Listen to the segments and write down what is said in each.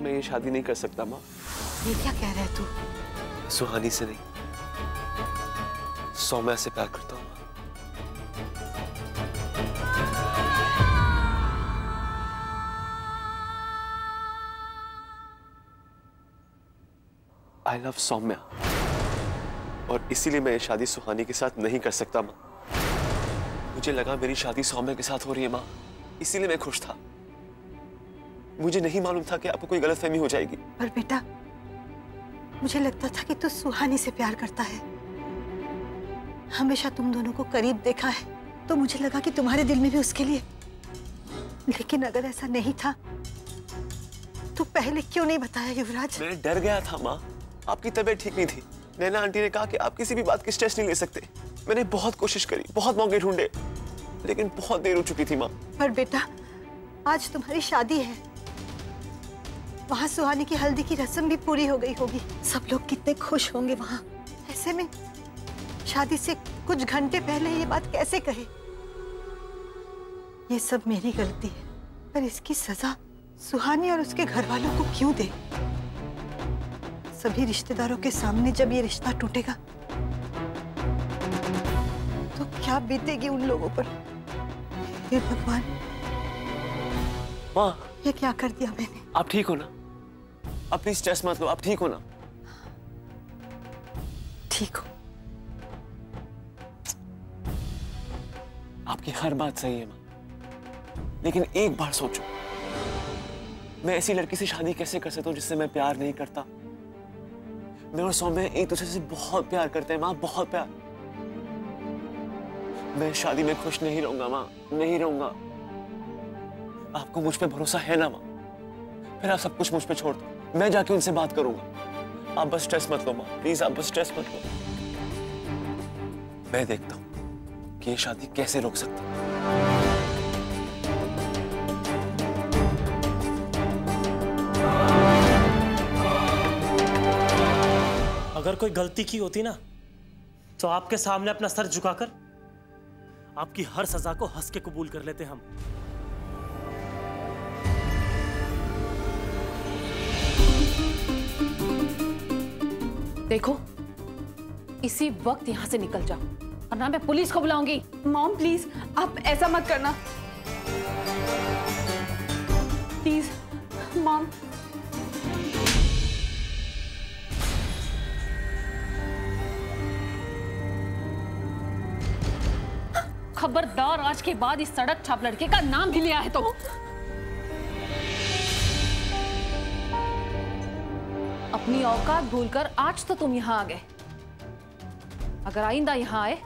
मैं ये शादी नहीं कर सकता माँ। ये क्या कह रहा है तू? सुहानी से नहीं, सौम्या से प्यार करता हूँ। आई लव सौम्या और इसीलिए मैं ये शादी सुहानी के साथ नहीं कर सकता माँ। मुझे लगा मेरी शादी सौम्या के साथ हो रही है माँ, इसीलिए मैं खुश था। मुझे नहीं मालूम था कि आपको कोई गलतफहमी हो जाएगी। पर बेटा, मुझे लगता था कि तू सुहानी से प्यार करता है। हमेशा तुम दोनों को करीब देखा है तो मुझे लगा कि तुम्हारे दिल में भी उसके लिए। लेकिन अगर ऐसा नहीं था तो पहले क्यों नहीं बताया युवराज? मैं डर गया था माँ, आपकी तबीयत ठीक नहीं थी। नैना आंटी ने कहा कि आप किसी भी बात की स्ट्रेस नहीं ले सकते। मैंने बहुत कोशिश करी, बहुत मौके ढूंढे, लेकिन बहुत देर हो चुकी थी माँ। पर बेटा, आज तुम्हारी शादी है, वहां सुहानी की हल्दी की रस्म भी पूरी हो गई होगी। सब लोग कितने खुश होंगे वहां। ऐसे में शादी से कुछ घंटे पहले ये बात कैसे कहे? ये सब मेरी गलती है, पर इसकी सजा सुहानी और उसके घर वालों को क्यों दे? सभी रिश्तेदारों के सामने जब ये रिश्ता टूटेगा तो क्या बीतेगी उन लोगों पर? हे भगवान, माँ ये क्या कर दिया मैंने? आप ठीक हो ना? आप प्लीज स्ट्रेस मत लो, आप ठीक हो ना? ठीक हो। आपकी हर बात सही है माँ, लेकिन एक बार सोचो, मैं ऐसी लड़की से शादी कैसे कर सकता हूँ जिससे मैं प्यार नहीं करता? मैं और सौम्या एक दूसरे से बहुत प्यार करते हैं माँ, बहुत प्यार। मैं शादी में खुश नहीं रहूंगा माँ, नहीं रहूंगा। आपको मुझ पे भरोसा है ना माँ? फिर आप सब कुछ मुझ पे छोड़ दो, मैं जाके उनसे बात करूंगा। आप बस स्ट्रेस मत लो माँ, प्लीज आप बस स्ट्रेस मत लो। मैं देखता हूँ कि ये शादी कैसे रोक सकता हूँ। अगर कोई गलती की होती ना तो आपके सामने अपना सर झुकाकर आपकी हर सजा को हंस के कबूल कर लेते हम। देखो, इसी वक्त यहां से निकल जाओ वरना मैं पुलिस को बुलाऊंगी। मॉम प्लीज, आप ऐसा मत करना प्लीज। मॉम, खबरदार, आज के बाद इस सड़क छाप लड़के का नाम भी लिया है तो। अपनी औकात भूलकर आज तो तुम यहां आ गए, अगर आइंदा यहां आए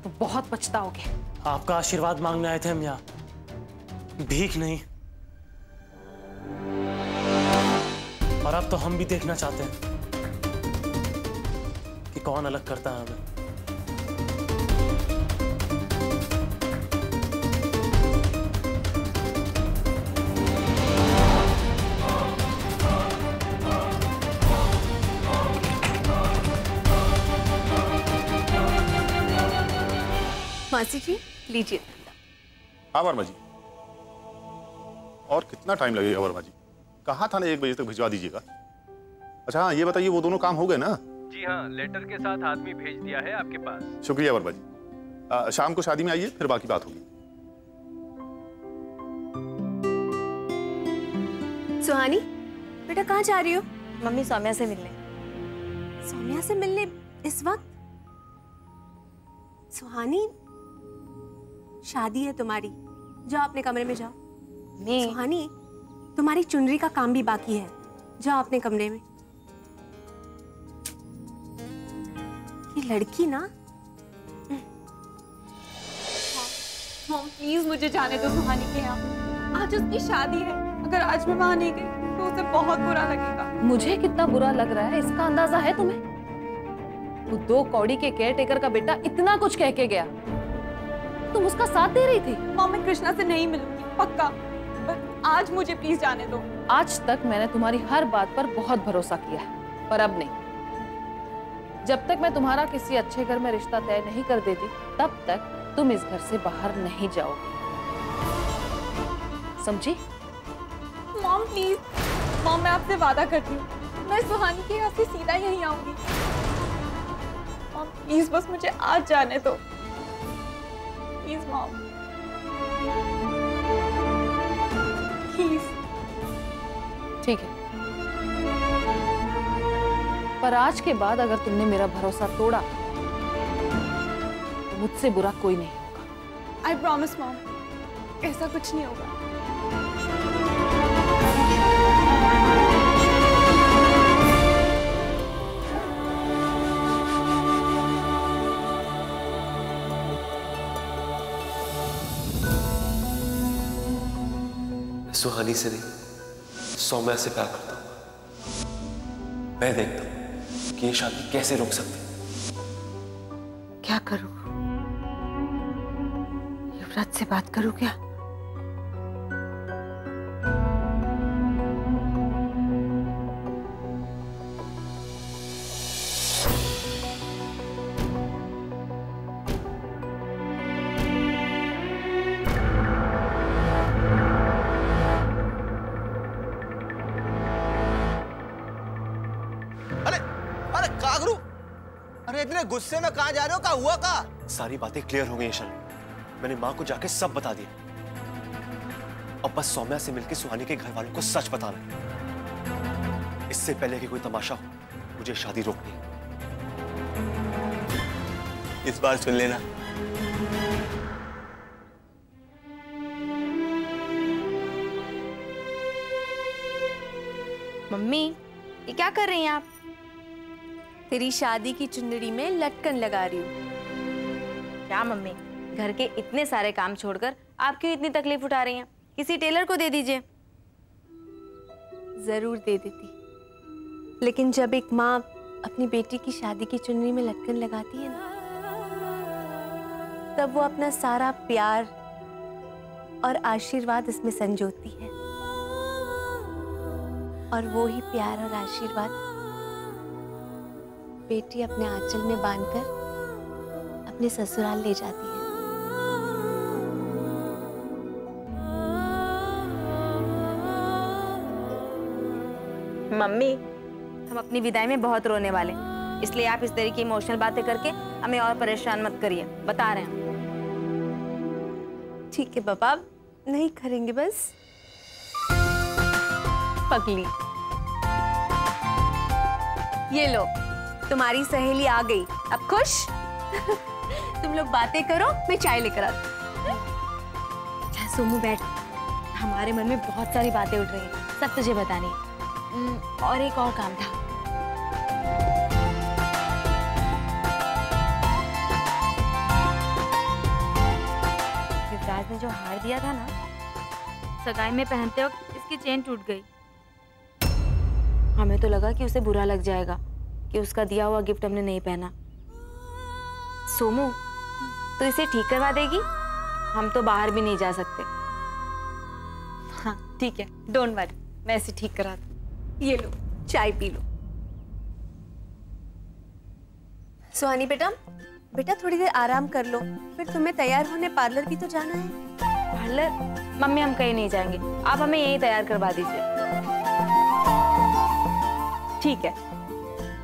तो बहुत पछताओगे। आपका आशीर्वाद मांगने आए थे हम यहाँ, भीख नहीं। और अब तो हम भी देखना चाहते हैं कि कौन अलग करता है हमें। मासी जी लीजिए। हाँ वर्मा जी, और कितना टाइम लगेगा वर्मा जी? कहाँ था ना, 1 बजे तक भिजवा दीजिएगा। अच्छा हाँ, ये बताइए वो दोनों काम हो गए ना? जी हाँ, लेटर के साथ आदमी भेज दिया है आपके पास। शुक्रिया वर्मा जी। शाम को शादी में आइए, फिर बाकी बात होगी। सुहानी बेटा, कहाँ जा रही हो? मम्मी, सौम्या से मिलने। सौम्या से मिलने इस वक्त? सुहानी, शादी है तुम्हारी, जाओ अपने कमरे में जाओ। सुहानी, तुम्हारी चुनरी का काम भी बाकी है, जाओ अपने कमरे में। ये लड़की ना। मॉम प्लीज मुझे जाने दो सुहानी के यहाँ। आज उसकी शादी है, अगर आज मैं वहां नहीं गई तो उसे बहुत बुरा लगेगा। मुझे कितना बुरा लग रहा है इसका अंदाजा है तुम्हें? वो 2 कौड़ी के केयरटेकर का बेटा इतना कुछ कह के गया, तुम उसका साथ दे रही थी। मॉम, मैं कृष्णा से नहीं मिलूंगी पक्का, पर आज मुझे प्लीज जाने दो। आज तक मैंने तुम्हारी हर बात पर बहुत भरोसा किया है, पर अब नहीं। जब तक मैं तुम्हारा किसी अच्छे घर में रिश्ता तय नहीं कर देती, तब तक तुम इस घर से बाहर नहीं जाओगी, समझी? Mom please. मॉम, मैं आपसे वादा करती हूँ, मैं सुहानी के यहाँ से सीधा यहीं आऊंगी। मॉम प्लीज बस मुझे आज जाने दो, प्लीज मॉम, प्लीज। ठीक है, पर आज के बाद अगर तुमने मेरा भरोसा तोड़ा तो मुझसे बुरा कोई नहीं होगा। आई प्रॉमिस मॉम, ऐसा कुछ नहीं होगा। सुहानी से नहीं, सौम्या से प्यार करता हूं। मैं देखता हूं कि ये शादी कैसे रोक सकती। क्या करूं? युवराज से बात करूं क्या? इतने गुस्से में कहाँ जा रहे हो? क्या हुआ? का सारी बातें क्लियर हो गई हैं शरण। मैंने माँ को जाके सब बता दिया। अब बस सौम्या से मिलकर सुहानी के घर वालों को सच बताना। इससे पहले कि कोई तमाशा हो, मुझे शादी रोकनी है। इस बार सुन लेना, मम्मी ये क्या कर रही हैं आप? तेरी शादी की चुंदड़ी में लटकन लगा रही हूँ। क्या मम्मी, घर के इतने सारे काम छोड़कर आप क्यों इतनी तकलीफ उठा रही हैं? किसी टेलर को दे दीजिए। जरूर दे देती, लेकिन जब एक माँ अपनी बेटी की शादी की चुनरी में लटकन लगाती है ना, तब वो अपना सारा प्यार और आशीर्वाद इसमें संजोती है। और वो ही प्यार और आशीर्वाद बेटी अपने आंचल में बांधकर अपने ससुराल ले जाती है। मम्मी, हम अपनी विदाई में बहुत रोने वाले, इसलिए आप इस तरह की इमोशनल बातें करके हमें और परेशान मत करिए, बता रहे हैं। ठीक है बाबा, नहीं करेंगे बस। पगली, ये लो तुम्हारी सहेली आ गई, अब खुश? तुम लोग बातें करो, मैं चाय लेकर आती हूँ। सोमू बैठ, हमारे मन में बहुत सारी बातें उठ रही हैं, सब तुझे बतानी है। और एक और काम था। युवराज ने जो हार दिया था ना, सगाई में पहनते वक्त इसकी चेन टूट गई। हमें तो लगा कि उसे बुरा लग जाएगा कि उसका दिया हुआ गिफ्ट हमने नहीं पहना। सोमू, तो इसे ठीक करवा देगी? हम तो बाहर भी नहीं जा सकते। हाँ ठीक है, डोंट वरी, मैं इसे ठीक करा दूँ। ये लो चाय पी लो। सुहानी बेटा, बेटा थोड़ी देर आराम कर लो, फिर तुम्हें तैयार होने पार्लर भी तो जाना है। पार्लर? मम्मी, हम कहीं नहीं जाएंगे, आप हमें यहीं तैयार करवा दीजिए। ठीक है,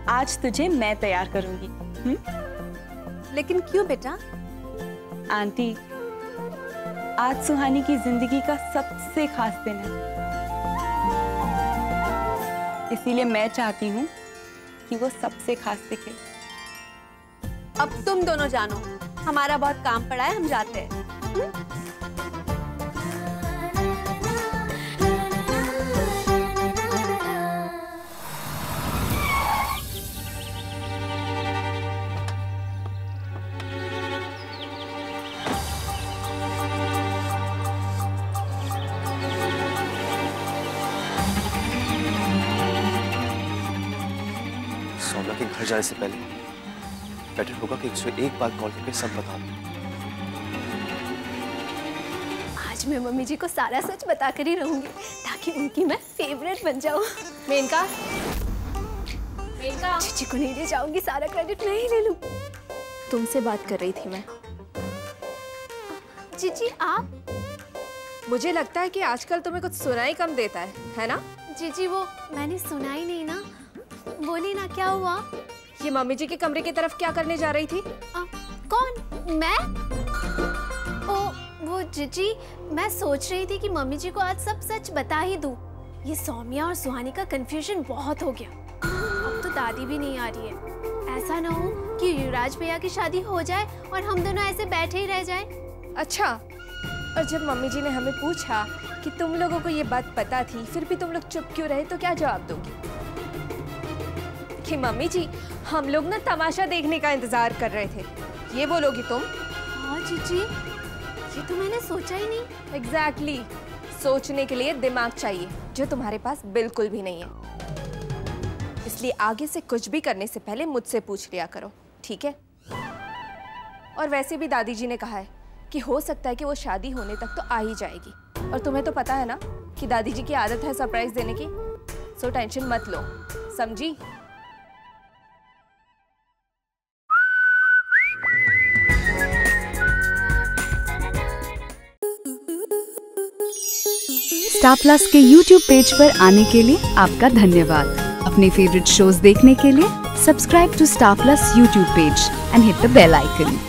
आज तुझे मैं तैयार करूंगी। लेकिन क्यों बेटा? आंटी, आज सुहानी की जिंदगी का सबसे खास दिन है, इसीलिए मैं चाहती हूँ कि वो सबसे खास दिखे। अब तुम दोनों जानो, हमारा बहुत काम पड़ा है, हम जाते हैं। सौम्या के घर जाने से पहले बेटर होगा कि उसे एक बार कॉल करके सब बता दूं। आज मैं मम्मी जी को सारा सच बता कर ही रहूंगी, ताकि उनकी मैं फेवरेट बन जाऊं। मेनका, जीजी को नहीं ले जाऊंगी, सारा क्रेडिट मैं ही ले लूं। तुमसे बात कर रही थी मैं। जीजी आप? मुझे लगता है कि आजकल तुम्हें कुछ सुनाई कम देता है ना? जीजी वो मैंने सुना ही नहीं ना, बोली ना क्या हुआ? ये मम्मी जी के कमरे की तरफ क्या करने जा रही थी? कौन? मैं? वो जीजी, मैं सोच रही थी कि मम्मी जी को आज सब सच बता ही दूं। ये सौम्या और सुहानी का कंफ्यूजन बहुत हो गया। अब तो दादी भी नहीं आ रही है। ऐसा ना हो कि युवराज भैया की शादी हो जाए और हम दोनों ऐसे बैठे ही रह जाएं। अच्छा, और जब मम्मी जी ने हमें पूछा कि तुम लोगों को ये बात पता थी फिर भी तुम लोग चुप क्यों रहे, तो क्या जवाब दोगी? कि मम्मी जी हम लोग ना तमाशा देखने का इंतजार कर रहे थे, ये बोलोगी तुम? हाँ जीजी, ये तो मैंने सोचा ही नहीं। एग्जैक्टली, सोचने के लिए दिमाग चाहिए जो तुम्हारे पास बिल्कुल भी नहीं है। इसलिए आगे से कुछ भी करने से पहले मुझसे पूछ लिया करो, ठीक है? और वैसे भी दादी जी ने कहा है कि हो सकता है कि वो शादी होने तक तो आ ही जाएगी, और तुम्हें तो पता है ना कि दादी जी की आदत है सरप्राइज देने की, सो टेंशन मत लो, समझी? स्टार प्लस के YouTube पेज पर आने के लिए आपका धन्यवाद। अपने फेवरेट शोज देखने के लिए subscribe to Star Plus YouTube page and hit the bell icon.